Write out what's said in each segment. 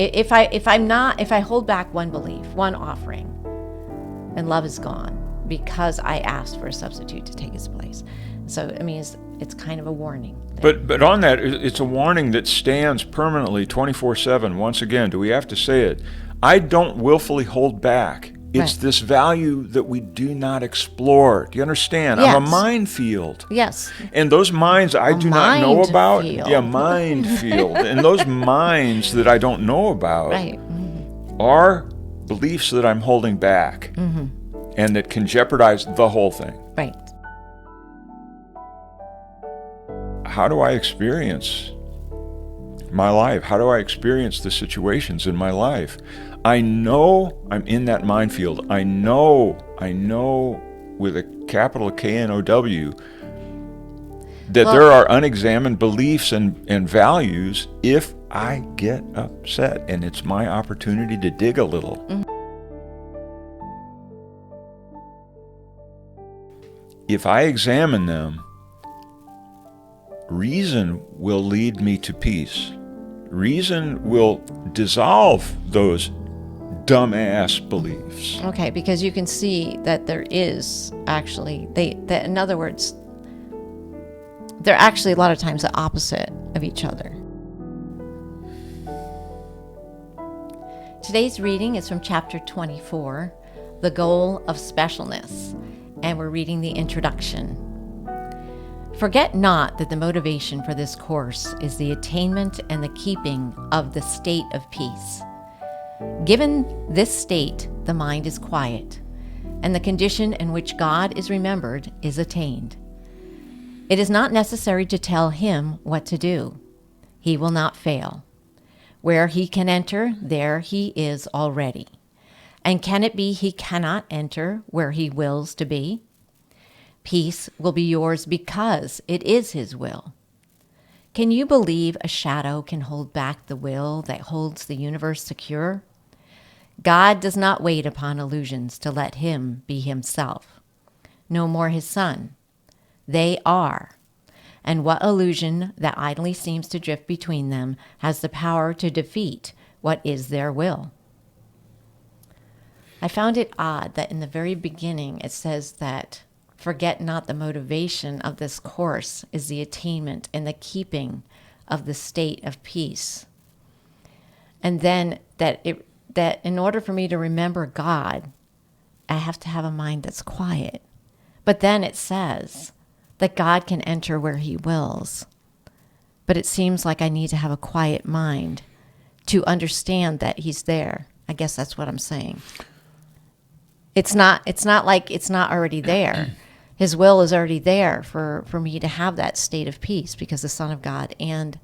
If I hold back one belief, one offering, and love is gone because I asked for a substitute to take its place. So I mean, it's kind of a warning. But on that, it's a warning that stands permanently 24/7. Once again, do we have to say it? I don't willfully hold back. It's Right. this value that we do not explore. Do you understand? Yes. I'm a minefield. Yes. And those mines I do not know about. minefield. Yeah, minefield. And those mines that I don't know about Right. are beliefs that I'm holding back and that can jeopardize the whole thing. Right. How do I experience my life? How do I experience the situations in my life? I know I'm in that minefield. I know with a capital K-N-O-W that there are unexamined beliefs and values if I get upset, and it's my opportunity to dig a little. If I examine them, reason will lead me to peace. Reason will dissolve those dumbass beliefs. Okay, because you can see that there is actually, in other words, they're actually a lot of times the opposite of each other. Today's reading is from chapter 24, The Goal of Specialness, and we're reading the introduction. Forget not that the motivation for this course is the attainment and the keeping of the state of peace. Given this state, the mind is quiet, and the condition in which God is remembered is attained. It is not necessary to tell him what to do. He will not fail. Where he can enter, there he is already. And can it be he cannot enter where he wills to be? Peace will be yours because it is his will. Can you believe a shadow can hold back the will that holds the universe secure? God does not wait upon illusions to let him be himself. No more his son. They are. And what illusion that idly seems to drift between them has the power to defeat what is their will? I found it odd that in the very beginning it says that forget not the motivation of this course is the attainment and the keeping of the state of peace. And then that in order for me to remember God, I have to have a mind that's quiet. But then it says that God can enter where he wills. But it seems like I need to have a quiet mind to understand that he's there. I guess that's what I'm saying. It's not like it's not already there. His will is already there for me to have that state of peace because the Son of God and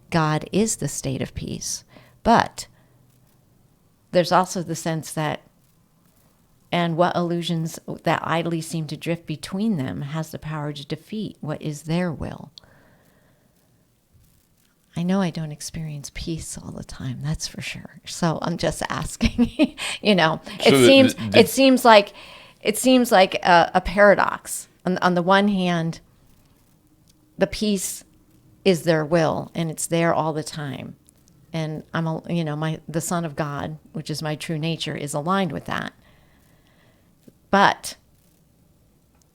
God is the state of peace. But there's also the sense that, and what illusions that idly seem to drift between them has the power to defeat what is their will. I know I don't experience peace all the time, that's for sure. So I'm just asking, it seems like a paradox. On the one hand, the peace is their will and it's there all the time. And the Son of God, which is my true nature, is aligned with that. But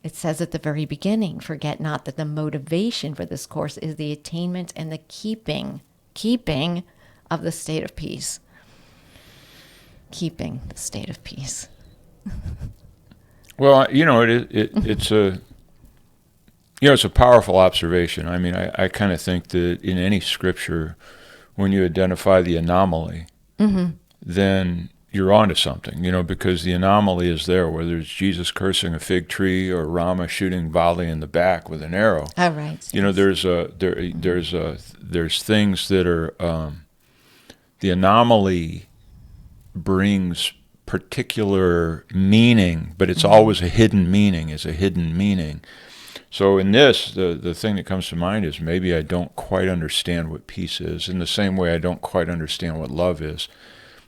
it says at the very beginning, forget not that the motivation for this course is the attainment and the keeping of the state of peace. Keeping the state of peace. Well, it's a powerful observation. I mean, I kind of think that in any scripture, when you identify the anomaly, then you're onto something, because the anomaly is there, whether it's Jesus cursing a fig tree or Rama shooting Bali in the back with an arrow. Oh, right. There's things that are, the anomaly brings particular meaning, but it's always a hidden meaning. It's a hidden meaning. So in this, the thing that comes to mind is maybe I don't quite understand what peace is, in the same way I don't quite understand what love is.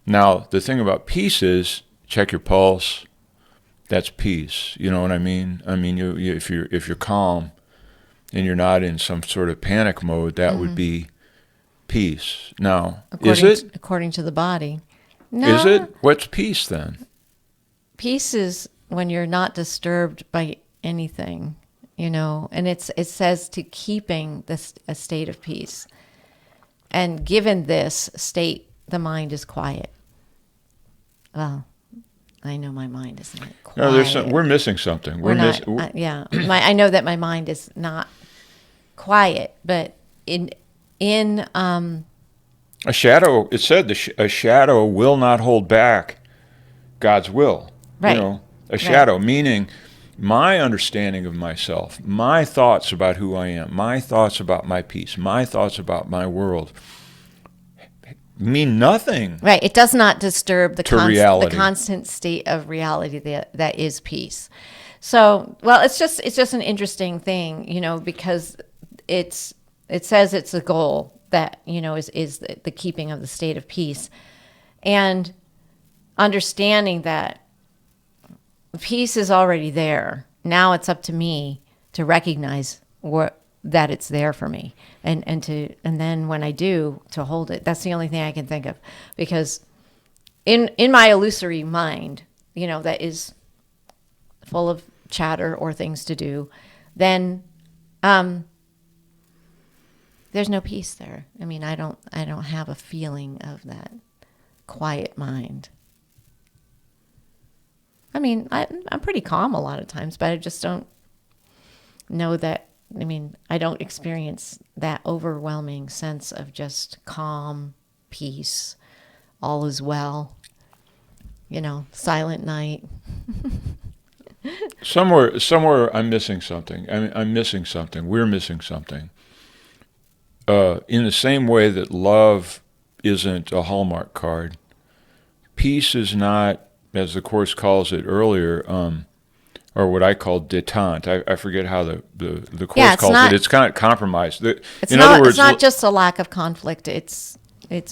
Now, the thing about peace is, check your pulse, that's peace. You know what I mean? I mean, if you're calm and you're not in some sort of panic mode, that would be peace. Now, is it? According to the body. No. Is it? What's peace then? Peace is when you're not disturbed by anything, and it says to keeping a state of peace. And given this state, the mind is quiet. Well, I know my mind is not quiet. No, we're missing something. I know that my mind is not quiet, but in a shadow. It said a shadow will not hold back God's will. Right. A shadow, meaning my understanding of myself, my thoughts about who I am, my thoughts about my peace, my thoughts about my world mean nothing. Right. It does not disturb the constant state of reality that is peace. So, well, it's just an interesting thing, because it says it's a goal that, is the keeping of the state of peace, and understanding that peace is already there. Now it's up to me to recognize that it's there for me, and then when I do, to hold it. That's the only thing I can think of, because in my illusory mind, that is full of chatter or things to do, then there's no peace there. I mean, I don't have a feeling of that quiet mind. I mean, I'm pretty calm a lot of times, but I just don't know that. I mean, I don't experience that overwhelming sense of just calm, peace, all is well, silent night. Somewhere I'm missing something. I'm missing something. We're missing something. In the same way that love isn't a Hallmark card, peace is not, as the Course calls it earlier, or what I call détente. I forget how the Course calls it. It's kind of compromise. It's not just a lack of conflict. It's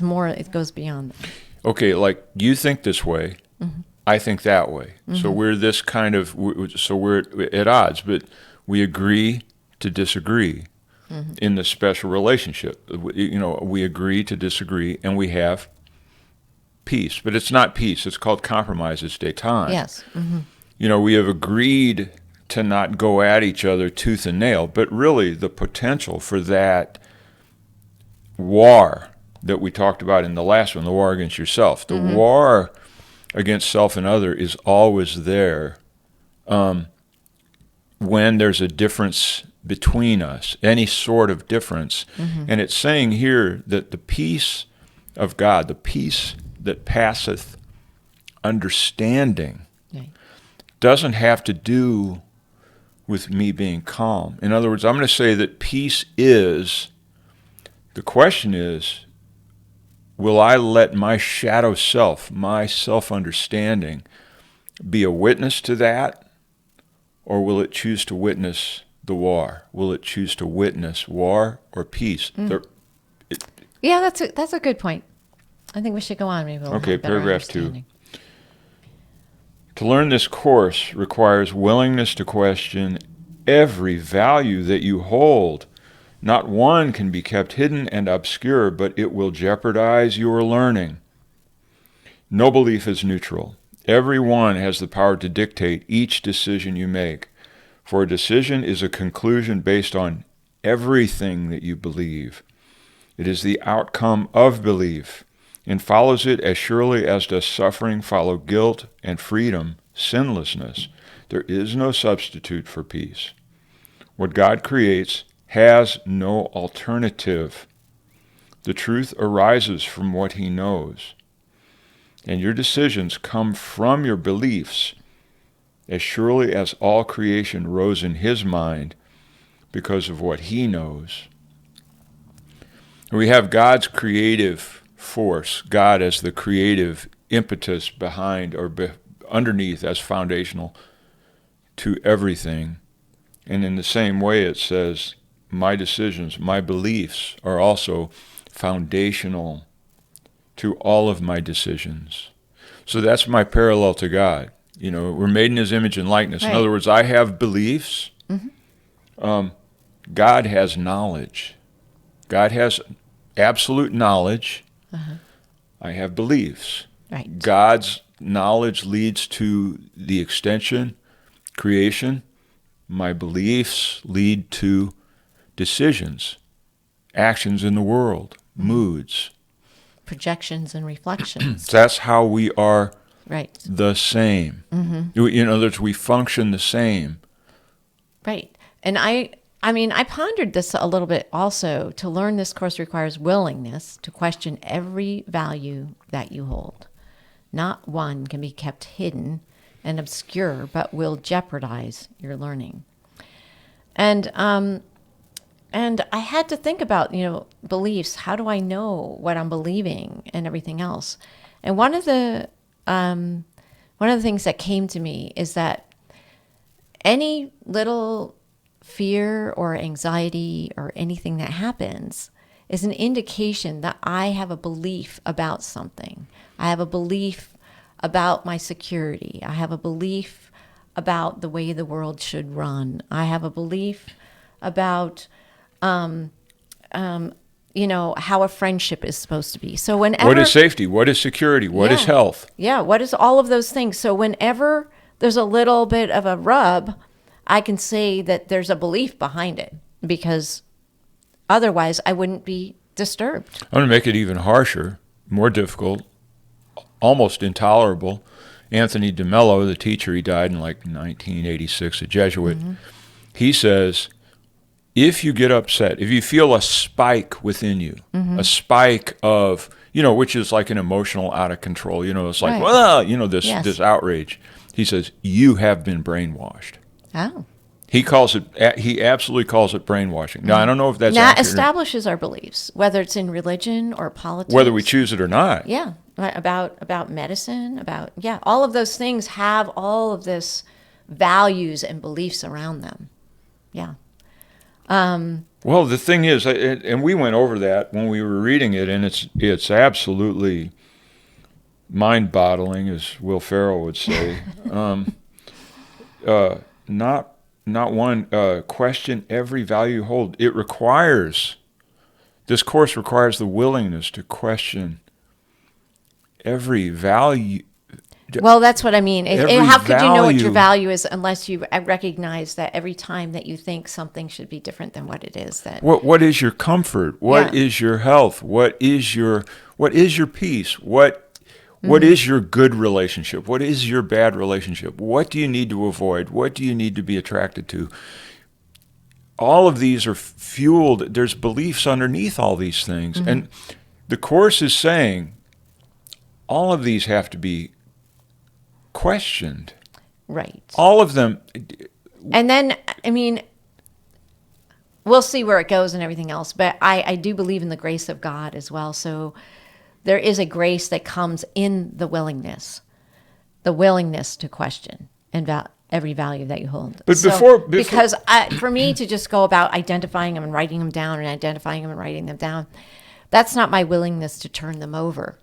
more. It goes beyond that. Okay, like you think this way, mm-hmm. I think that way. Mm-hmm. So we're this kind of. So we're at odds, but we agree to disagree. Mm-hmm. In the special relationship, we agree to disagree, and we have peace. But it's not peace. It's called compromise. It's détente. Yes. Mm-hmm. We have agreed to not go at each other tooth and nail, but really the potential for that war that we talked about in the last one, the war against yourself, the mm-hmm. war against self and other is always there when there's a difference between us, any sort of difference. Mm-hmm. And it's saying here that the peace of God, the peace that passeth understanding, right, doesn't have to do with me being calm. In other words, I'm going to say that peace is, the question is, will I let my shadow self, my self-understanding, be a witness to that? Or will it choose to witness the war? Will it choose to witness war or peace? Mm. Yeah, that's a good point. I think we should go on. Maybe we'll okay, paragraph 2. To learn this course requires willingness to question every value that you hold. Not one can be kept hidden and obscure, but it will jeopardize your learning. No belief is neutral. Every one has the power to dictate each decision you make. For a decision is a conclusion based on everything that you believe. It is the outcome of belief, and follows it as surely as does suffering follow guilt and freedom, sinlessness. There is no substitute for peace. What God creates has no alternative. The truth arises from what he knows. And your decisions come from your beliefs as surely as all creation rose in his mind because of what he knows. We have God's creative force, God as the creative impetus behind or underneath as foundational to everything. And in the same way it says, my decisions, my beliefs are also foundational to all of my decisions. So that's my parallel to God. We're made in his image and likeness. Right. In other words, I have beliefs. Mm-hmm. God has knowledge. God has absolute knowledge. I have beliefs. Right. God's knowledge leads to the extension, creation. My beliefs lead to decisions, actions in the world, moods. Projections and reflections. That's how we are Right. the same. In other words, we function the same. Right. And I pondered this a little bit also. To learn this course requires willingness to question every value that you hold. Not one can be kept hidden and obscure, but will jeopardize your learning. And I had to think about, beliefs. How do I know what I'm believing and everything else? And one of the things that came to me is that any little fear or anxiety or anything that happens is an indication that I have a belief about something. I have a belief about my security. I have a belief about the way the world should run. I have a belief about, how a friendship is supposed to be. So whenever... What is safety? What is security? What is health? Yeah, what is all of those things? So whenever there's a little bit of a rub, I can say that there's a belief behind it, because otherwise I wouldn't be disturbed. I'm going to make it even harsher, more difficult, almost intolerable. Anthony DeMello, the teacher, he died in like 1986, a Jesuit. He says, if you get upset, if you feel a spike within you, a spike of, which is like an emotional out of control, it's like, this outrage. He says, you have been brainwashed. Oh. He absolutely calls it brainwashing. Now, I don't know if that's accurate. That establishes our beliefs, whether it's in religion or politics. Whether we choose it or not. Yeah. About medicine, all of those things have all of this values and beliefs around them. Yeah. Well, the thing is, and we went over that when we were reading it, and it's absolutely mind-boggling, as Will Ferrell would say. Not one, question every value you hold. This course requires the willingness to question every value. Well, that's what I mean. How could you know what your value value is unless you recognize that every time that you think something should be different than what it is? What is your comfort? What is your health? What is your peace? What is your good relationship? What is your bad relationship? What do you need to avoid? What do you need to be attracted to? All of these are fueled. There's beliefs underneath all these things. And the Course is saying all of these have to be questioned. Right. All of them. And then, we'll see where it goes and everything else. But I do believe in the grace of God as well. So there is a grace that comes in the willingness to question and every value that you hold. But because for me to just go about identifying them and writing them down and identifying them and writing them down, that's not my willingness to turn them over.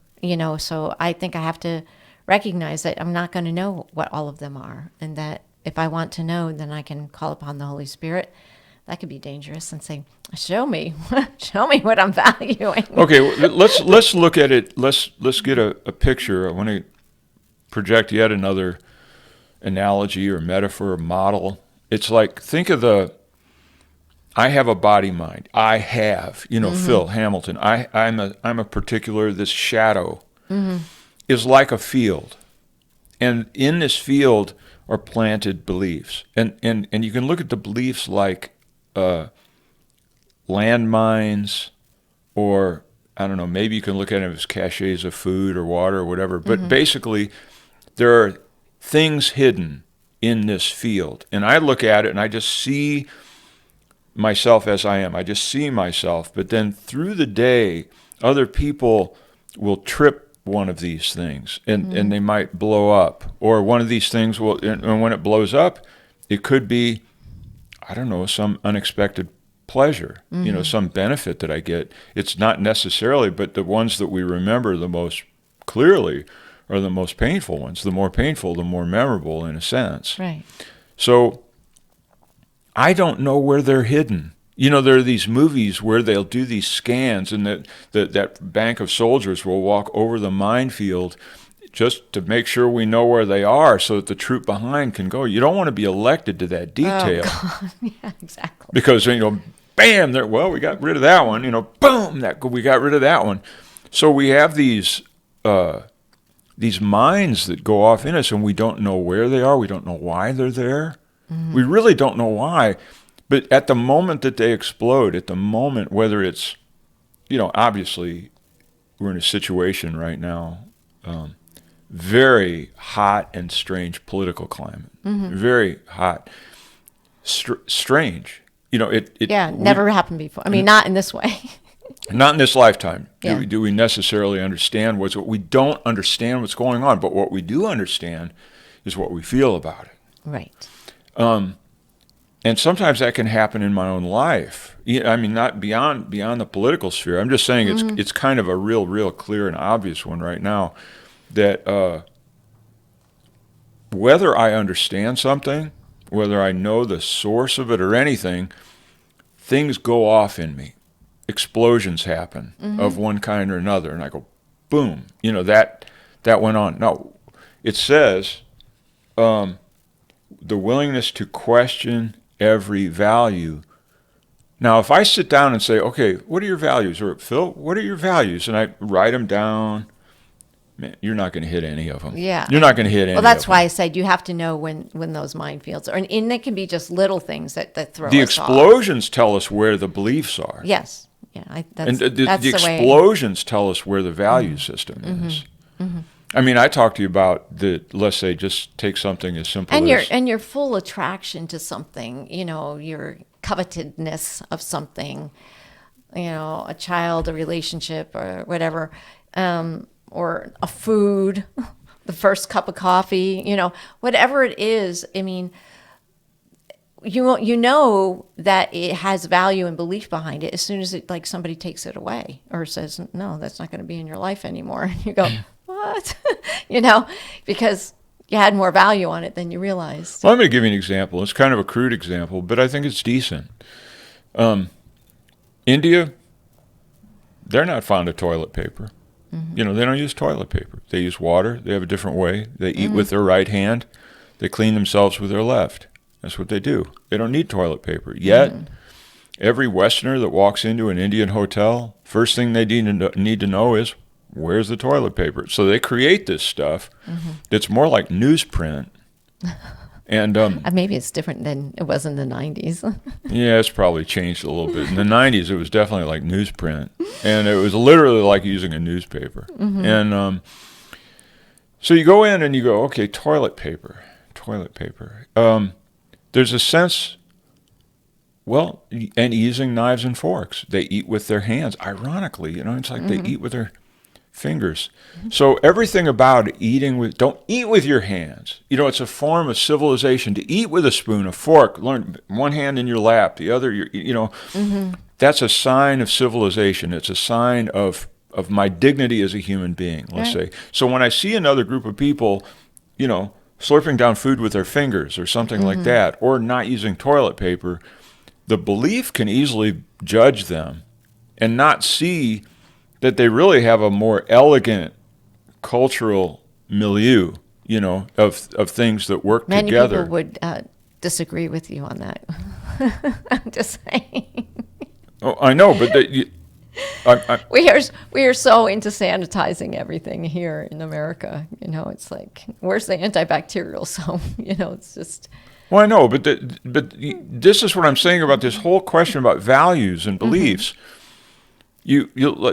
So I think I have to recognize that I'm not going to know what all of them are, and that if I want to know, then I can call upon the Holy Spirit. That could be dangerous, and say, show me what I'm valuing. Okay, let's look at it. Let's get a picture. I want to project yet another analogy or metaphor or model. It's like, think of I have a body mind. I have, Phil Hamilton. I'm a particular, this shadow is like a field. And in this field are planted beliefs. And you can look at the beliefs like landmines, or I don't know, maybe you can look at them as caches of food or water or whatever. But basically, there are things hidden in this field. And I look at it and I just see myself as I am. I just see myself. But then through the day, other people will trip one of these things, and they might blow up. Or one of these things will, and when it blows up, it could be, I don't know, some unexpected pleasure, some benefit that I get. It's not necessarily, but the ones that we remember the most clearly are the most painful ones. The more painful, the more memorable, in a sense. Right. So I don't know where they're hidden. There are these movies where they'll do these scans, and that bank of soldiers will walk over the minefield just to make sure we know where they are so that the troop behind can go. You don't want to be elected to that detail. Oh, God. Yeah, exactly. Because, bam, we got rid of that one. Boom, we got rid of that one. So we have these minds that go off in us, and we don't know where they are. We don't know why they're there. Mm-hmm. We really don't know why. But at the moment that they explode, at the moment, whether it's, obviously we're in a situation right now, very hot and strange political climate, very hot, strange. Never happened before. I mean, not in this way. Not in this lifetime. Yeah. Do we necessarily understand what we don't understand what's going on, but what we do understand is what we feel about it. Right. And sometimes that can happen in my own life. I mean, not beyond the political sphere. I'm just saying it's kind of a real clear and obvious one right now that whether I understand something, whether I know the source of it or anything, things go off in me. Explosions happen of one kind or another, and I go, boom, that went on. No, it says the willingness to question every value. Now, if I sit down and say, okay, what are your values? Or, Phil, what are your values? And I write them down, man, you're not going to hit any of them. Yeah. You're not going to hit any of them. Well, that's why I said you have to know when those minefields are. And it can be just little things that throw the us off. explosions tell us where the beliefs are. Yes. Yeah, that's the explosions tell us where the value system is. Mm-hmm. I mean, I talked to you about let's say, just take something as simple as... And your full attraction to something, your covetedness of something, a child, a relationship, or whatever, or a food, the first cup of coffee, whatever it is. I mean, you know that it has value and belief behind it as soon as somebody takes it away or says, no, that's not going to be in your life anymore. And you go, what? Because you had more value on it than you realized. Well, I'm going to give you an example. It's kind of a crude example, but I think it's decent. India, they're not fond of toilet paper. Mm-hmm. They don't use toilet paper. They use water. They have a different way. They eat with their right hand. They clean themselves with their left. That's what they do. They don't need toilet paper. Yet, every Westerner that walks into an Indian hotel, first thing they need to know is, where's the toilet paper? So they create this stuff that's more like newsprint. And maybe it's different than it was in the 90s. Yeah, it's probably changed a little bit. In the 90s, it was definitely like newsprint. And it was literally like using a newspaper. Mm-hmm. And so you go in and you go, okay, toilet paper. There's a sense, and using knives and forks. They eat with their hands. Ironically, it's like they eat with their fingers. So everything about eating don't eat with your hands. It's a form of civilization to eat with a spoon, a fork, learn one hand in your lap, the other, that's a sign of civilization. It's a sign of my dignity as a human being, let's say. So when I see another group of people, slurping down food with their fingers or something like that, or not using toilet paper, the belief can easily judge them and not see that they really have a more elegant cultural milieu, of things that work together. Many people would disagree with you on that. I'm just saying. Oh, I know, but we are so into sanitizing everything here in America. It's like, where's the antibacterial soap? It's just. Well, I know, but this is what I'm saying about this whole question about values and beliefs. You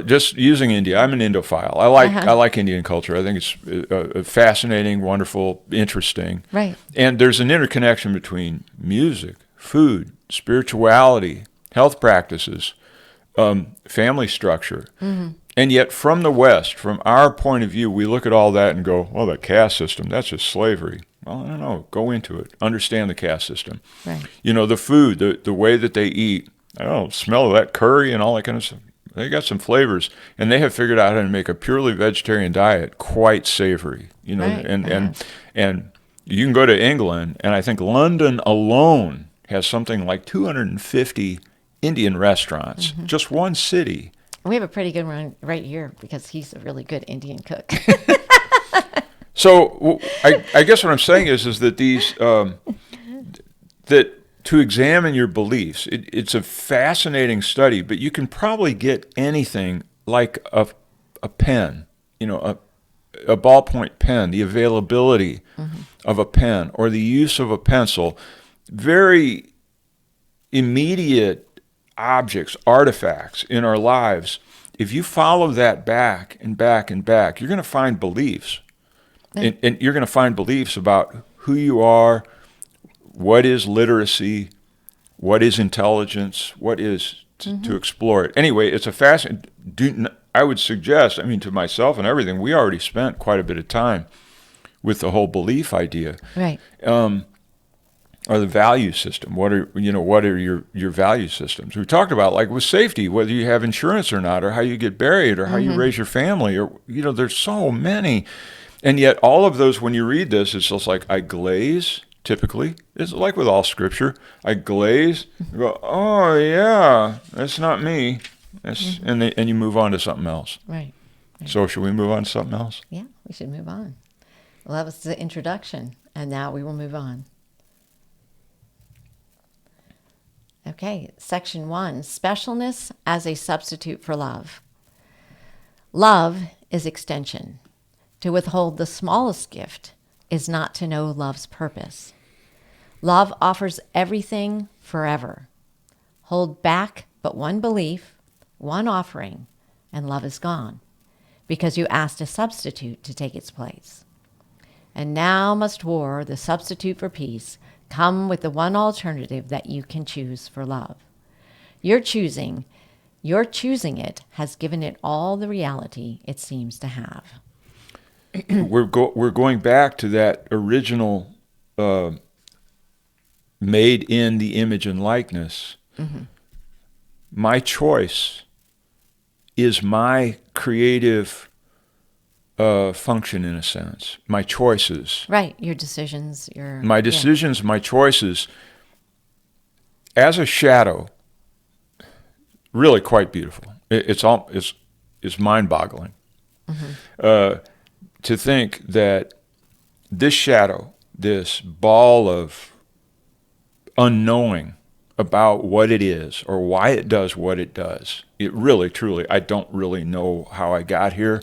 just using India. I'm an Indophile. I like Indian culture. I think it's fascinating, wonderful, interesting. Right. And there's an interconnection between music, food, spirituality, health practices, family structure. And yet from the West, from our point of view, we look at all that and go, well, the caste system, that's just slavery. Well, I don't know. Go into it. Understand the caste system. Right. The food, the way that they eat. I don't know, smell of that curry and all that kind of stuff. They got some flavors, and they have figured out how to make a purely vegetarian diet quite savory. Right. And you can go to England, and I think London alone has something like 250 Indian restaurants, just one city. We have a pretty good one right here because he's a really good Indian cook. So I guess what I'm saying is that these that to examine your beliefs, it's a fascinating study, but you can probably get anything like a pen, a ballpoint pen, the availability of a pen or the use of a pencil, very immediate objects, artifacts in our lives. If you follow that back and back and back, you're going to find beliefs. And you're going to find beliefs about who you are, what is literacy, what is intelligence, what is to explore it. Anyway, it's a fascinating. I would suggest, to myself and everything, we already spent quite a bit of time with the whole belief idea. Right. Or the value system. What are your value systems? We talked about, like with safety, whether you have insurance or not, or how you get buried, or how you raise your family, or there's so many. And yet all of those, when you read this, it's just like I glaze, typically. It's like with all scripture. I glaze, and go, oh yeah, that's not me. And you move on to something else. Right. So should we move on to something else? Yeah, we should move on. Well, that was the introduction, and now we will move on. Okay, section 1, specialness as a substitute for love. Love is extension. To withhold the smallest gift is not to know love's purpose. Love offers everything forever. Hold back but one belief, one offering, and love is gone, because you asked a substitute to take its place. And now must war, the substitute for peace, come with the one alternative that you can choose for love. Your choosing it has given it all the reality it seems to have. We're going back to that original made in the image and likeness. My choice is my creative function, in a sense. My choices. Right, your decisions. My decisions, my choices. As a shadow, really quite beautiful. It's mind-boggling. To think that this shadow, this ball of unknowing about what it is or why it does what it does, it really, truly, I don't really know how I got here.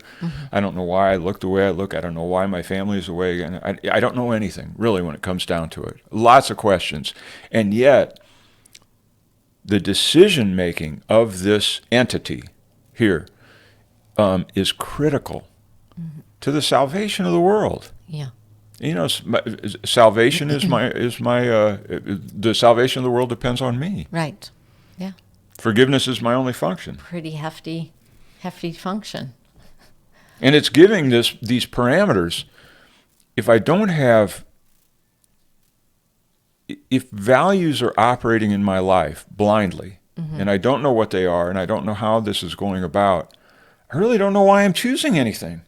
I don't know why I look the way I look. I don't know why my family is the way. I don't know anything, really, when it comes down to it. Lots of questions. And yet, the decision-making of this entity here is critical to the salvation of the world. Yeah. Salvation is my the salvation of the world depends on me. Right. Yeah. Forgiveness is my only function. Pretty hefty function. And it's giving these parameters. If values are operating in my life blindly, and I don't know what they are, and I don't know how this is going about, I really don't know why I'm choosing anything.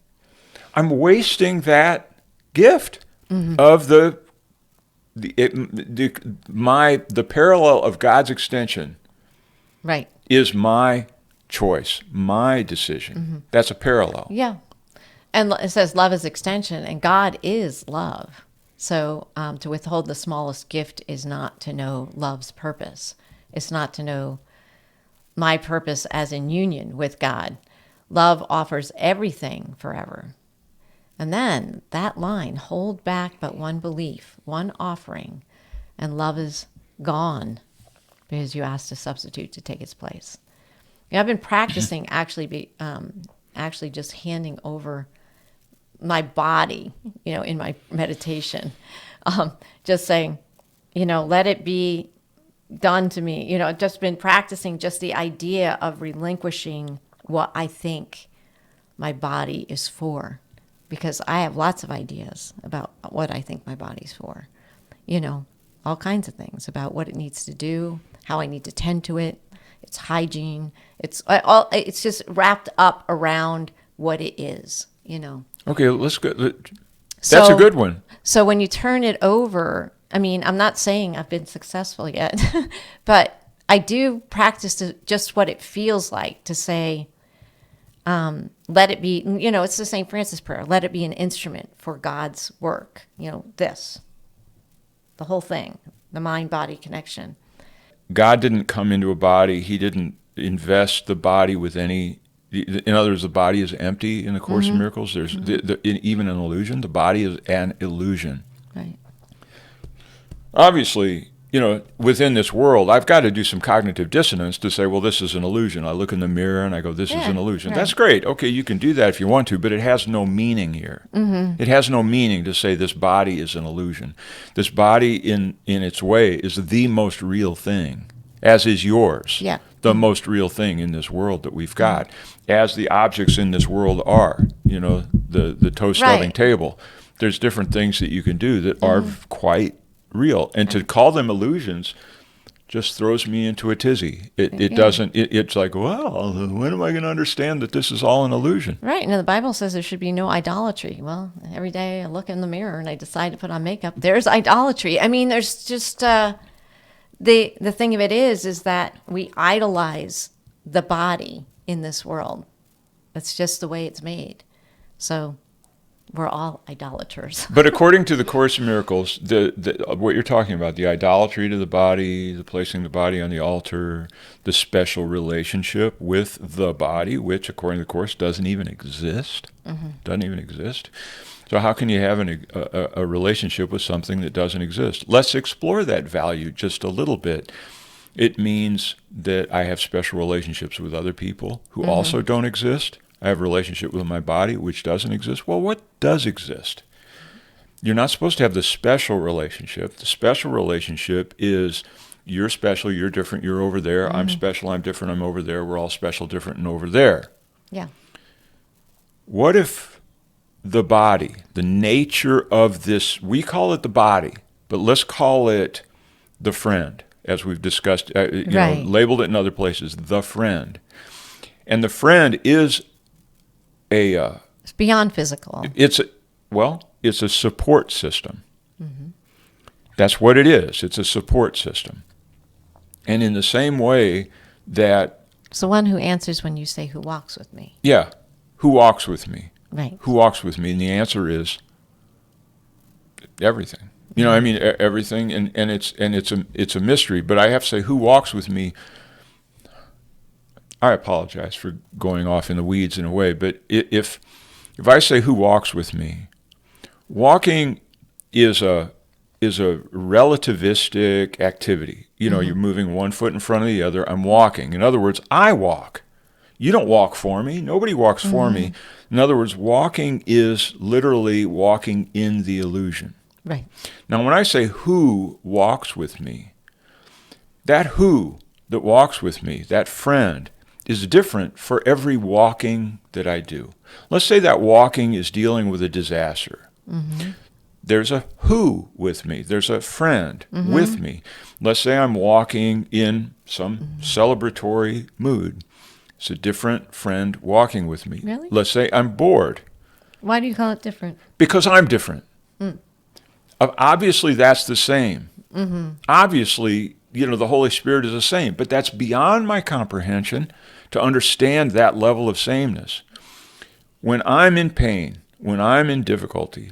I'm wasting that gift of the parallel of God's extension. Right. Is my choice, my decision. That's a parallel. Yeah. And it says love is extension, and God is love. So to withhold the smallest gift is not to know love's purpose. It's not to know my purpose as in union with God. Love offers everything forever. And then that line, hold back but one belief, one offering, and love is gone because you asked a substitute to take its place. I've been practicing actually just handing over my body, in my meditation, just saying, let it be done to me. I've just been practicing just the idea of relinquishing what I think my body is for, because I have lots of ideas about what I think my body's for, all kinds of things about what it needs to do, how I need to tend to it, its hygiene. It's just wrapped up around what it is, Okay, let's go. That's a good one. So when you turn it over, I'm not saying I've been successful yet, but I do practice just what it feels like to say, let it be, it's the St. Francis prayer. Let it be an instrument for God's work. The whole thing, the mind-body connection. God didn't come into a body. He didn't invest the body with any. In other words, the body is empty in the Course in Miracles. There's even an illusion. The body is an illusion. Right. Obviously, within this world, I've got to do some cognitive dissonance to say, well, this is an illusion. I look in the mirror and I go, this is an illusion. Right. That's great. Okay, you can do that if you want to, but it has no meaning here. It has no meaning to say this body is an illusion. This body, in its way, is the most real thing, as is yours. Yeah. The most real thing in this world that we've got, as the objects in this world are. The toe-stubbing table. There's different things that you can do that are quite real, and to call them illusions just throws me into a tizzy. It doesn't. It's like, well, when am I going to understand that this is all an illusion? Right. The Bible says there should be no idolatry. Well, every day I look in the mirror and I decide to put on makeup. There's idolatry. I mean, there's just the thing of it is that we idolize the body in this world. That's just the way it's made. So we're all idolaters. But according to the Course in Miracles, what you're talking about, the idolatry to the body, the placing the body on the altar, the special relationship with the body, which according to the Course doesn't even exist. Doesn't even exist. So how can you have a relationship with something that doesn't exist? Let's explore that value just a little bit. It means that I have special relationships with other people who also don't exist. I have a relationship with my body, which doesn't exist. Well, what does exist? You're not supposed to have the special relationship. The special relationship is you're special, you're different, you're over there. I'm special, I'm different, I'm over there. We're all special, different, and over there. Yeah. What if the body, the nature of this, we call it the body, but let's call it the friend, as we've discussed, labeled it in other places, the friend. And the friend is it's beyond physical. It's a support system. That's what it is. It's a support system. And in the same way that... It's the one who answers when you say, who walks with me? Yeah. Who walks with me? Right. Who walks with me? And the answer is everything. Everything. And it's a mystery. But I have to say, who walks with me? I apologize for going off in the weeds in a way, but if I say who walks with me, walking is a relativistic activity. You're moving one foot in front of the other. I'm walking. In other words, I walk. You don't walk for me. Nobody walks for me. In other words, walking is literally walking in the illusion. Right. Now, when I say who walks with me, that who that walks with me, that friend, is different for every walking that I do. Let's say that walking is dealing with a disaster. There's a who with me. There's a friend with me. Let's say I'm walking in some celebratory mood. It's a different friend walking with me. Really? Let's say I'm bored. Why do you call it different? Because I'm different. Obviously, that's the same. Obviously, the Holy Spirit is the same, but that's beyond my comprehension to understand that level of sameness. When I'm in pain, when I'm in difficulty,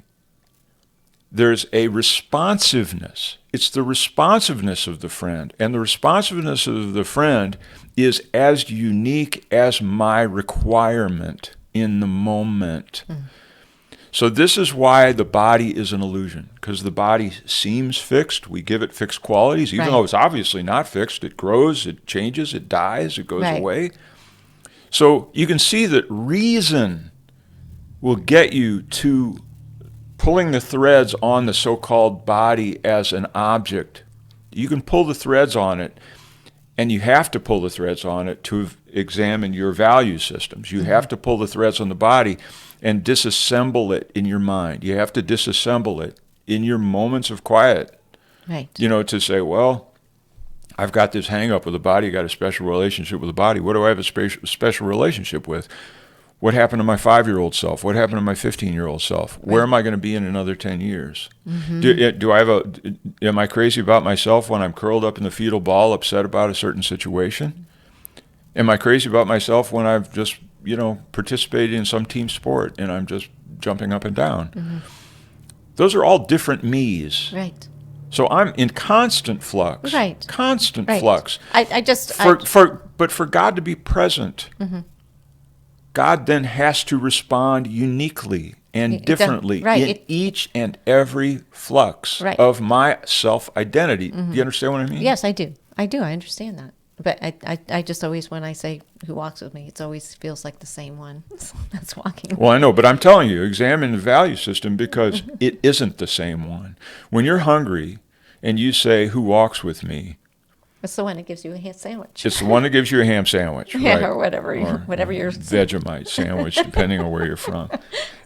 there's a responsiveness. It's the responsiveness of the friend, and the responsiveness of the friend is as unique as my requirement in the moment. So this is why the body is an illusion, because the body seems fixed. We give it fixed qualities, even though it's obviously not fixed. It grows, it changes, it dies, it goes away. So you can see that reason will get you to pulling the threads on the so-called body as an object. You can pull the threads on it, and you have to pull the threads on it to examine your value systems. You have to pull the threads on the body and disassemble it in your mind. You have to disassemble it in your moments of quiet. Right. To say, well, I've got this hang-up with the body, got a special relationship with the body. What do I have a special relationship with? What happened to my 5-year-old self? What happened to my 15-year-old self? Right. Where am I going to be in another 10 years? Am I crazy about myself when I'm curled up in the fetal ball, upset about a certain situation? Am I crazy about myself when I've just, participated in some team sport and I'm just jumping up and down? Those are all different me's. Right. So I'm in constant flux. Right. Constant right. flux. But for God to be present, God then has to respond uniquely and differently in each and every flux of my self-identity. Do you understand what I mean? Yes, I do. I understand that. But I just always, when I say who walks with me, it always feels like the same one that's walking. Well, I know, but I'm telling you, examine the value system because it isn't the same one. When you're hungry and you say, who walks with me? It's the one that gives you a ham sandwich. It's the one that gives you a ham sandwich, right? Yeah, or whatever yours. Vegemite sandwich, depending on where you're from.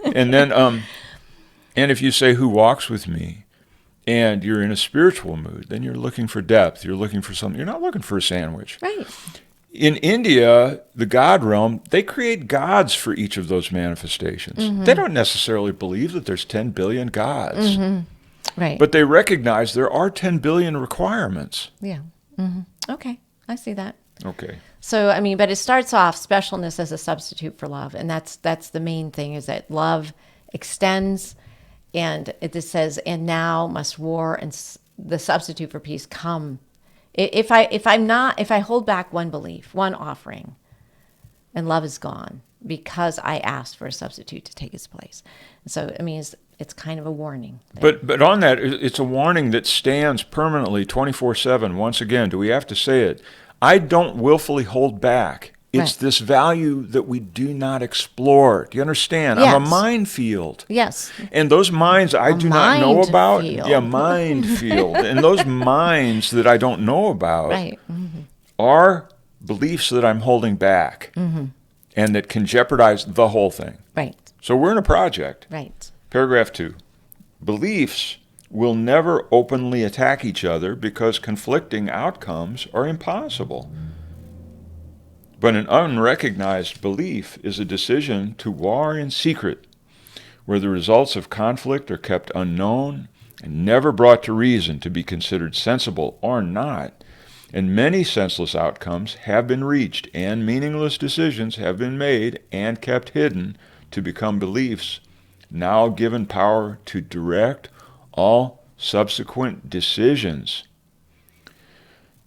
And then, and if you say, who walks with me, and you're in a spiritual mood, then you're looking for depth. You're looking for something. You're not looking for a sandwich. Right. In India, the God realm, they create gods for each of those manifestations. They don't necessarily believe that there's 10 billion gods. Right. But they recognize there are 10 billion requirements. Yeah. Okay, I see that. Okay. So, but it starts off specialness as a substitute for love. And that's the main thing, is that love extends, and it just says, and now must war and the substitute for peace come. If I hold back one belief, one offering, and love is gone because I asked for a substitute to take its place. So, it's kind of a warning. But on that, it's a warning that stands permanently 24/7. Once again, do we have to say it? I don't willfully hold back. It's this value that we do not explore. Do you understand? Yes. I'm a minefield. Yes. And those minds I do not know about. Field. Yeah, minefield. And those minds that I don't know about are beliefs that I'm holding back and that can jeopardize the whole thing. Right. So we're in a project. Right. Paragraph 2. Beliefs will never openly attack each other because conflicting outcomes are impossible. But an unrecognized belief is a decision to war in secret, where the results of conflict are kept unknown and never brought to reason to be considered sensible or not. And many senseless outcomes have been reached, and meaningless decisions have been made and kept hidden to become beliefs, now given power to direct all subsequent decisions.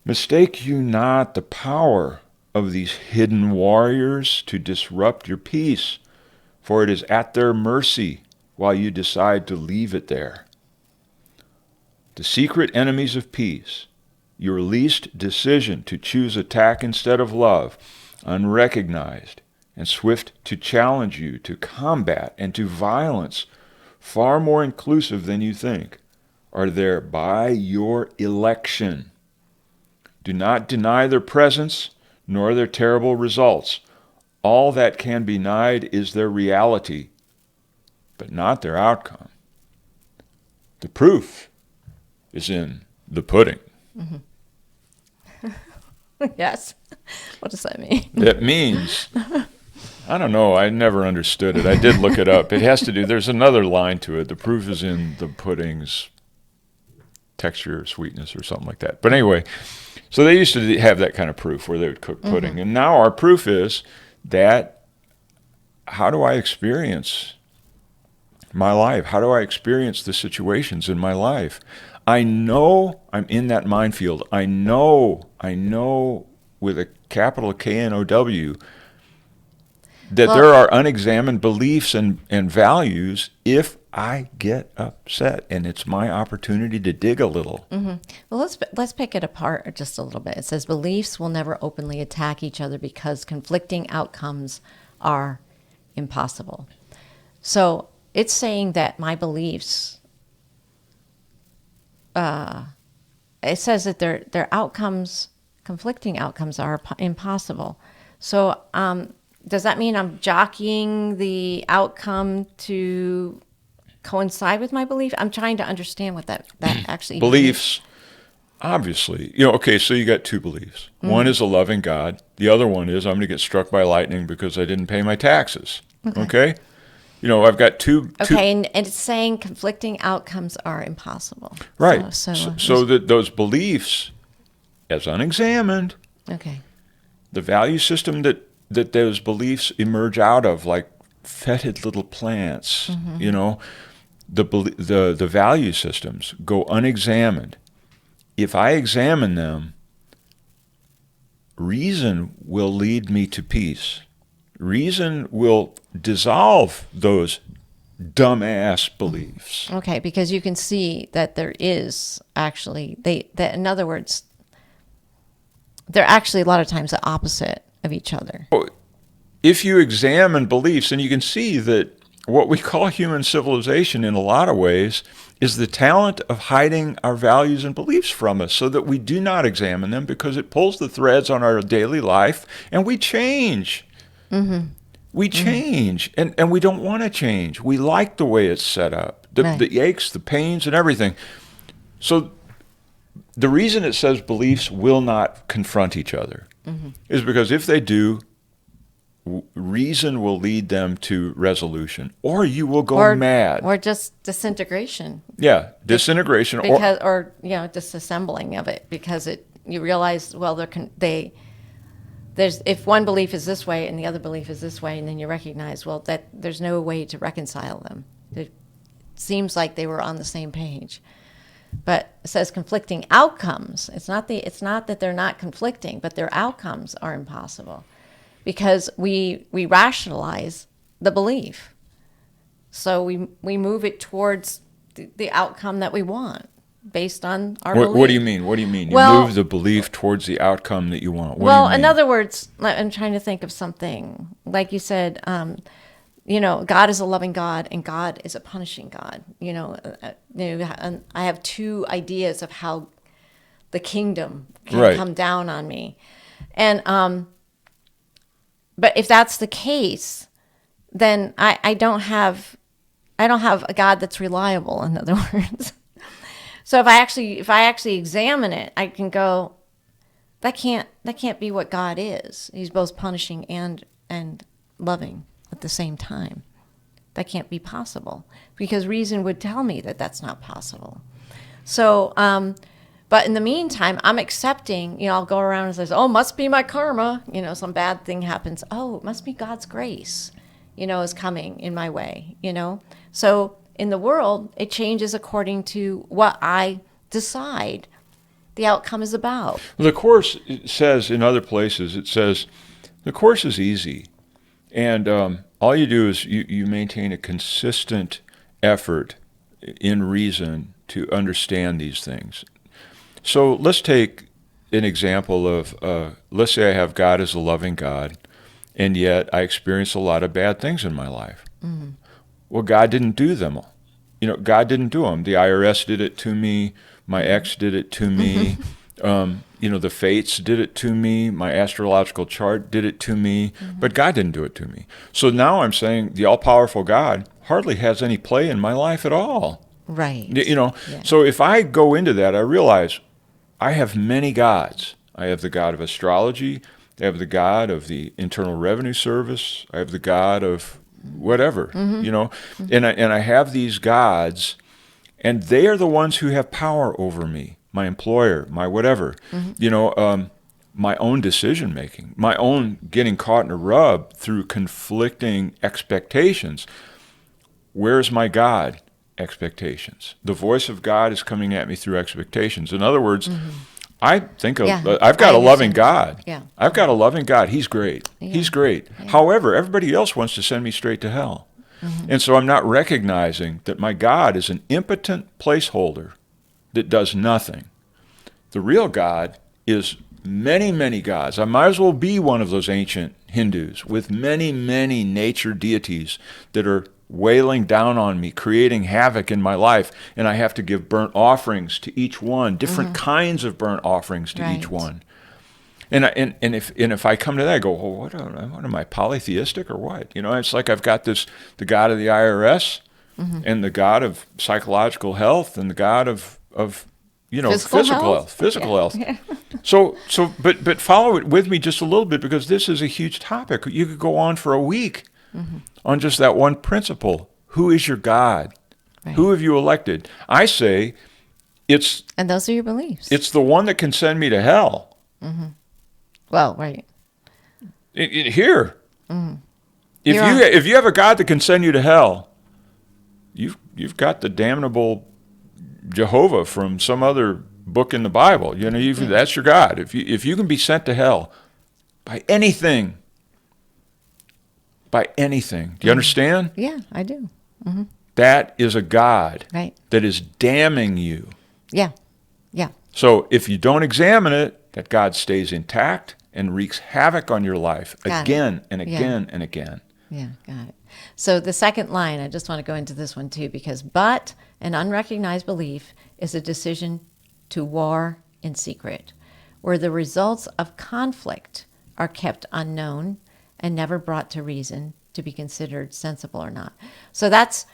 Mistake you not the power of these hidden warriors to disrupt your peace, for it is at their mercy while you decide to leave it there. The secret enemies of peace, your least decision to choose attack instead of love, unrecognized and swift to challenge you to combat and to violence, far more inclusive than you think, are there by your election. Do not deny their presence nor their terrible results. All that can be denied is their reality, but not their outcome. The proof is in the pudding. Yes. What does that mean? That means, I don't know, I never understood it. I did look it up. It has to do, there's another line to it. The proof is in the pudding's texture or sweetness or something like that. But anyway, so they used to have that kind of proof where they would cook pudding. And now our proof is that, how do I experience my life? How do I experience the situations in my life? I know I'm in that minefield. I know with a capital K-N-O-W that there are unexamined beliefs and values if I get upset, and it's my opportunity to dig a little. Well, let's pick it apart just a little bit. It says beliefs will never openly attack each other because conflicting outcomes are impossible. So it's saying that my beliefs, it says that their outcomes, conflicting outcomes, are impossible. So does that mean I'm jockeying the outcome to coincide with my belief? I'm trying to understand what that actually beliefs means. Obviously, okay, so you got two beliefs. One is a loving God. The other one is I'm going to get struck by lightning because I didn't pay my taxes. Okay? I've got two. Okay, and it's saying conflicting outcomes are impossible. Right. So That those beliefs, as unexamined, okay. the value system that those beliefs emerge out of, like fetid little plants, the value systems go unexamined. If I examine them, reason will lead me to peace. Reason will dissolve those dumbass beliefs. Okay, because you can see that there is actually that in other words, they're actually a lot of times the opposite of each other. If you examine beliefs, then you can see that what we call human civilization in a lot of ways is the talent of hiding our values and beliefs from us so that we do not examine them, because it pulls the threads on our daily life and we change. We change, and we don't want to change. We like the way it's set up, the aches, the pains, and everything. So the reason it says beliefs will not confront each other is because if they do, reason will lead them to resolution, or you will go mad, or just disintegration. Yeah, disintegration, or disassembling of it, because you realize, well, there's if one belief is this way and the other belief is this way, and then you recognize, well, that there's no way to reconcile them. It seems like they were on the same page, but it says conflicting outcomes. It's not that they're not conflicting, but their outcomes are impossible. Because we rationalize the belief. So we move it towards the outcome that we want based on our belief. What do you mean? What do you mean? You move the belief towards the outcome that you want. What do you mean? In other words, I'm trying to think of something. Like you said, God is a loving God and God is a punishing God. And I have two ideas of how the kingdom can come down on me. And but if that's the case, then I don't have a God that's reliable, in other words. So if I actually examine it, I can go, that can't be what God is. He's both punishing and loving at the same time. That can't be possible, because reason would tell me that that's not possible. So but in the meantime, I'm accepting, I'll go around and say, oh, must be my karma. Some bad thing happens. Oh, it must be God's grace, is coming in my way, So in the world, it changes according to what I decide the outcome is about. The Course says in other places, the Course is easy. And all you do is you maintain a consistent effort in reason to understand these things. So let's take an example of, let's say I have God as a loving God, and yet I experience a lot of bad things in my life. Mm-hmm. Well, God didn't do them. God didn't do them. The IRS did it to me. My ex did it to me. The fates did it to me. My astrological chart did it to me. Mm-hmm. But God didn't do it to me. So now I'm saying the all-powerful God hardly has any play in my life at all. Right. So if I go into that, I realize I have many gods. I have the God of astrology. I have the God of the Internal Revenue Service. I have the God of whatever, Mm-hmm. And I have these gods, and they are the ones who have power over me, my employer, my whatever, mm-hmm. My own decision making, my own getting caught in a rub through conflicting expectations. Where's my God? Expectations. The voice of God is coming at me through expectations. In other words, mm-hmm. I think I've got a loving God. Yeah. I've got a loving God. He's great. Yeah. He's great. Yeah. However, everybody else wants to send me straight to hell. Mm-hmm. And so I'm not recognizing that my God is an impotent placeholder that does nothing. The real God is many, many gods. I might as well be one of those ancient Hindus with many, many nature deities that are wailing down on me, creating havoc in my life, and I have to give burnt offerings to each one, different mm-hmm. kinds of burnt offerings to each one. And if I come to that, I go, well, what am I, polytheistic or what? It's like I've got the God of the IRS mm-hmm. and the God of psychological health and the God of physical health. Yeah. So but follow it with me just a little bit, because this is a huge topic. You could go on for a week on just that one principle. Who is your God? Right. Who have you elected? I say and those are your beliefs. it's the one that can send me to hell. Well, right. Here. You're If you have a God that can send you to hell, you've got the damnable Jehovah from some other book in the Bible. You know, that's your God. If you can be sent to hell by anything, do you understand? Yeah, I do. That is a God Right. that is damning you. Yeah. Yeah. So if you don't examine it, that God stays intact and wreaks havoc on your life again and again and again. Yeah, got it. So the second line, I just want to go into this one too, because but an unrecognized belief is a decision to war in secret, where the results of conflict are kept unknown and never brought to reason to be considered sensible or not. So that's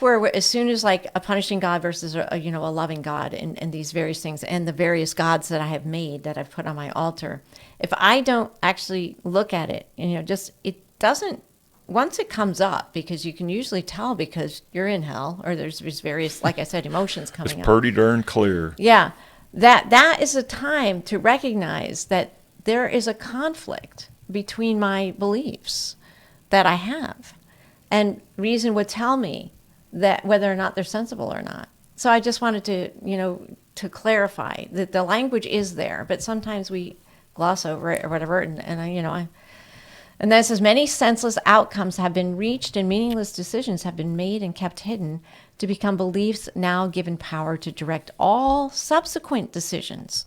where as soon as like a punishing God versus a loving God and these various things and the various gods that I have made that I've put on my altar, if I don't actually look at it, it doesn't, once it comes up, because you can usually tell because you're in hell or there's various, like I said, emotions coming up. It's pretty darn clear. Yeah, that is a time to recognize that there is a conflict between my beliefs that I have, and reason would tell me that whether or not they're sensible or not. So I just wanted to clarify that the language is there, but sometimes we gloss over it or whatever, and then it says many senseless outcomes have been reached and meaningless decisions have been made and kept hidden to become beliefs now given power to direct all subsequent decisions.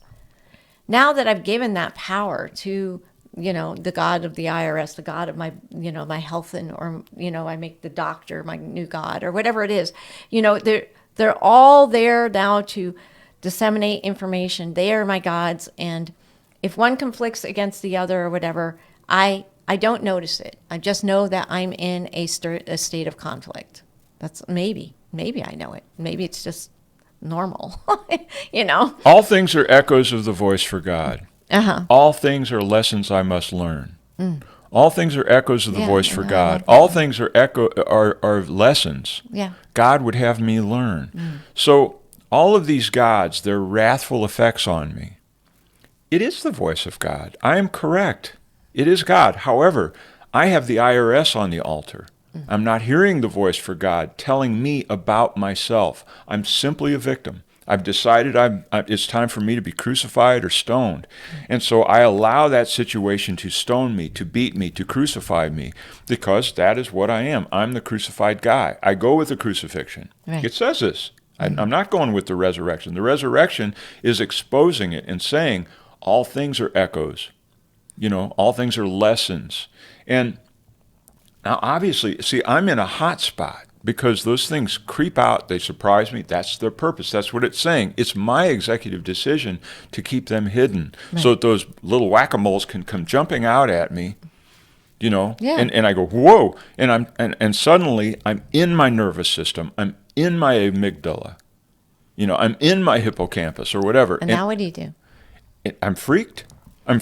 Now that I've given that power to, the God of the IRS, the God of my, my health, or I make the doctor my new God or whatever it is, they're all there now to disseminate information. They are my gods. And if one conflicts against the other or whatever, I don't notice it. I just know that I'm in a state of conflict. That's maybe I know it. Maybe it's just normal, All things are echoes of the voice for God. Uh-huh. All things are lessons I must learn. All things are echoes of the voice for God. Like All things are lessons God would have me learn. So all of these gods, their wrathful effects on me, it is the voice of God. I am correct. It is God. However, I have the IRS on the altar. I'm not hearing the voice for God telling me about myself. I'm simply a victim. I've decided it's time for me to be crucified or stoned. And so I allow that situation to stone me, to beat me, to crucify me, because that is what I am. I'm the crucified guy. I go with the crucifixion. Right. It says this. I'm not going with the resurrection. The resurrection is exposing it and saying all things are echoes. All things are lessons. And now, obviously, see, I'm in a hot spot because those things creep out. They surprise me. That's their purpose. That's what it's saying. It's my executive decision to keep them hidden so that those little whack-a-moles can come jumping out at me, and I go, whoa. And suddenly I'm in my nervous system. I'm in my amygdala. I'm in my hippocampus or whatever. And now what do you do? I'm freaked. I'm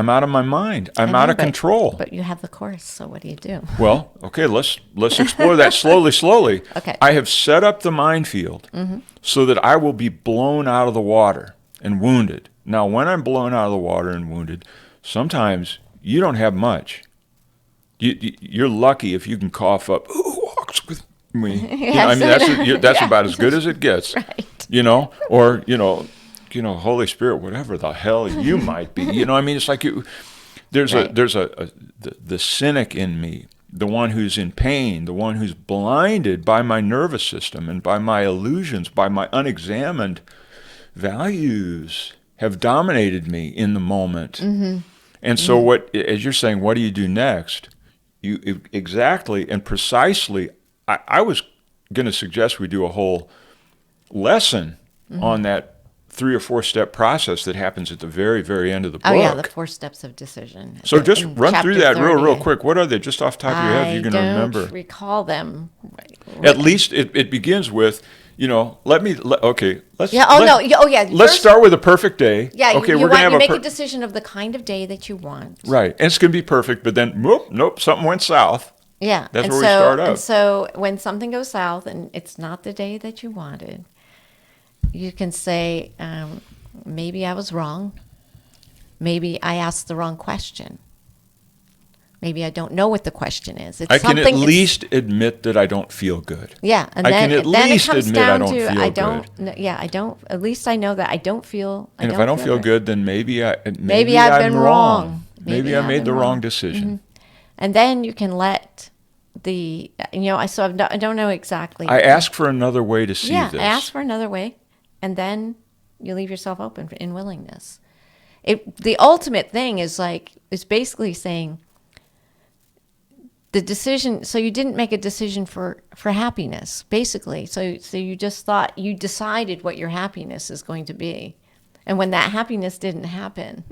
out of my mind. I'm out of control. But you have the course, so what do you do? Well, okay, let's explore that slowly. Okay. I have set up the minefield so that I will be blown out of the water and wounded. Now, when I'm blown out of the water and wounded, sometimes you don't have much. You're lucky if you can cough up, who walks with me? That's about as good as it gets. Right. Or Holy Spirit, whatever the hell you might be. It's like there's the cynic in me, the one who's in pain, the one who's blinded by my nervous system and by my illusions, by my unexamined values have dominated me in the moment. And so as you're saying, what do you do next? You exactly and precisely, I was going to suggest we do a whole lesson on that 3 or 4 step process that happens at the very, very end of the book. Oh, yeah, the 4 steps of decision. So just run through that 30. real quick. What are they, just off the top of your head, you can remember? I don't recall them. At least it begins with, Okay, let's. Yeah. Oh no. Oh yeah. Let's start with a perfect day. Yeah. Okay, you we're gonna have make a decision of the kind of day that you want. Right, and it's gonna be perfect. But then, nope, something went south. Yeah. That's where we start up. And so when something goes south and it's not the day that you wanted, you can say, maybe I was wrong. Maybe I asked the wrong question. Maybe I don't know what the question is. I can at least admit that I don't feel good. Yeah, and I then, can at then least it comes admit down I don't to feel I good. don't. Yeah, I don't. At least I know that I don't feel. And if I don't feel good, then maybe I've I'm been wrong. Maybe I made the wrong decision. Mm-hmm. And then you can let I don't know exactly. I ask for another way to see this. Yeah, I ask for another way, and then you leave yourself open in willingness. The ultimate thing is basically saying the decision. So you didn't make a decision for happiness, basically. So you just thought you decided what your happiness is going to be, and when that happiness didn't happen,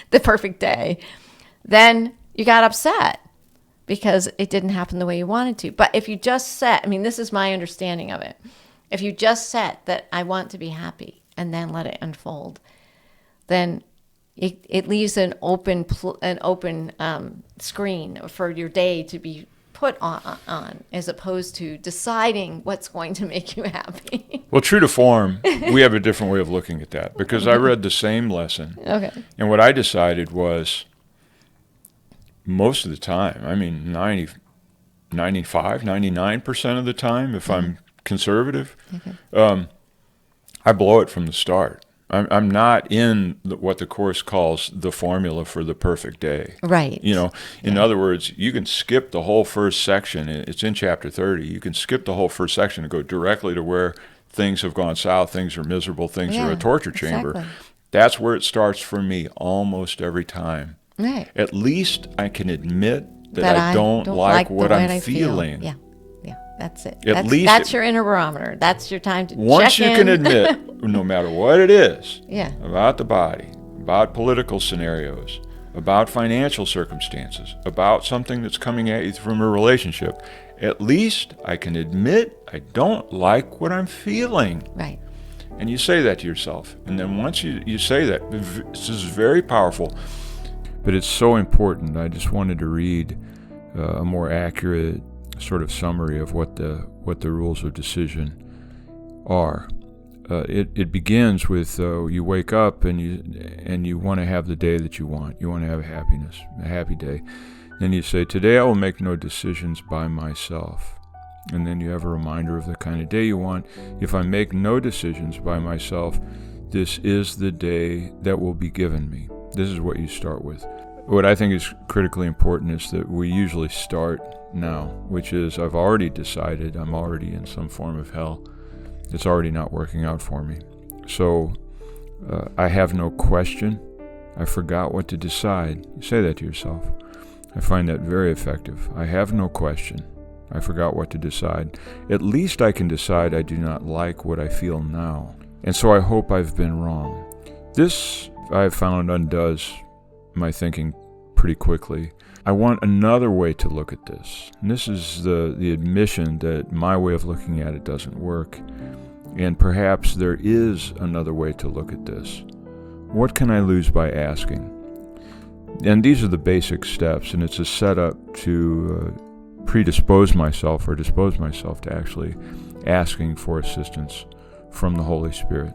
the perfect day, then you got upset because it didn't happen the way you wanted to. But if you just this is my understanding of it. If you just set that I want to be happy and then let it unfold, then it leaves an open screen for your day to be put on, as opposed to deciding what's going to make you happy. Well, true to form, we have a different way of looking at that, because I read the same lesson. Okay. And what I decided was, most of the time, 95, 99% of the time, if I'm conservative, I blow it from the start. I'm not in what the Course calls the formula for the perfect day. Right. In other words, you can skip the whole first section. It's in chapter 30. You can skip the whole first section and go directly to where things have gone south, things are miserable, things are a torture chamber. Exactly. That's where it starts for me almost every time. Right. At least I can admit that I don't like what I'm feeling. Yeah. That's it. That's your inner barometer. That's your time to Once check you in. can admit, no matter what it is, Yeah. about the body, about political scenarios, about financial circumstances, about something that's coming at you from a relationship, at least I can admit I don't like what I'm feeling. Right. And you say that to yourself. And then once you say that, this is very powerful. But it's so important. I just wanted to read a more accurate sort of summary of what the rules of decision are. It begins with you wake up and you want to have the day that you want. You want to have a happy day. Then you say, today I will make no decisions by myself. And then you have a reminder of the kind of day you want. If I make no decisions by myself, this is the day that will be given me. This is what you start with. What I think is critically important is that we usually start now, which is I've already decided I'm already in some form of hell. It's already not working out for me. So I have no question. I forgot what to decide. You say that to yourself. I find that very effective. I have no question. I forgot what to decide. At least I can decide I do not like what I feel now. And so I hope I've been wrong. This, I've found, undoes my thinking pretty quickly. I want another way to look at this. And this is the admission that my way of looking at it doesn't work. And perhaps there is another way to look at this. What can I lose by asking? And these are the basic steps, and it's a setup to predispose myself or dispose myself to actually asking for assistance from the Holy Spirit.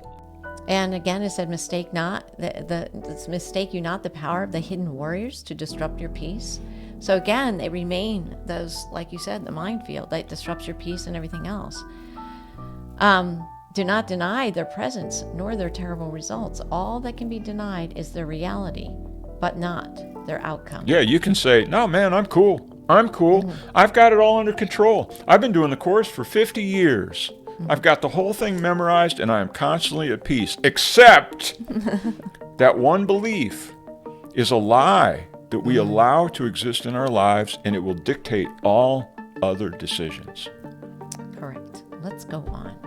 And again, it said, mistake you not the power of the hidden warriors to disrupt your peace. So again, they remain those, like you said, the minefield that disrupts your peace and everything else. Do not deny their presence nor their terrible results. All that can be denied is their reality, but not their outcome. Yeah, you can say, no, man, I'm cool. Mm-hmm. I've got it all under control. I've been doing the Course for 50 years. I've got the whole thing memorized, and I am constantly at peace, except that one belief is a lie that we allow to exist in our lives, and it will dictate all other decisions. Correct. Let's go on.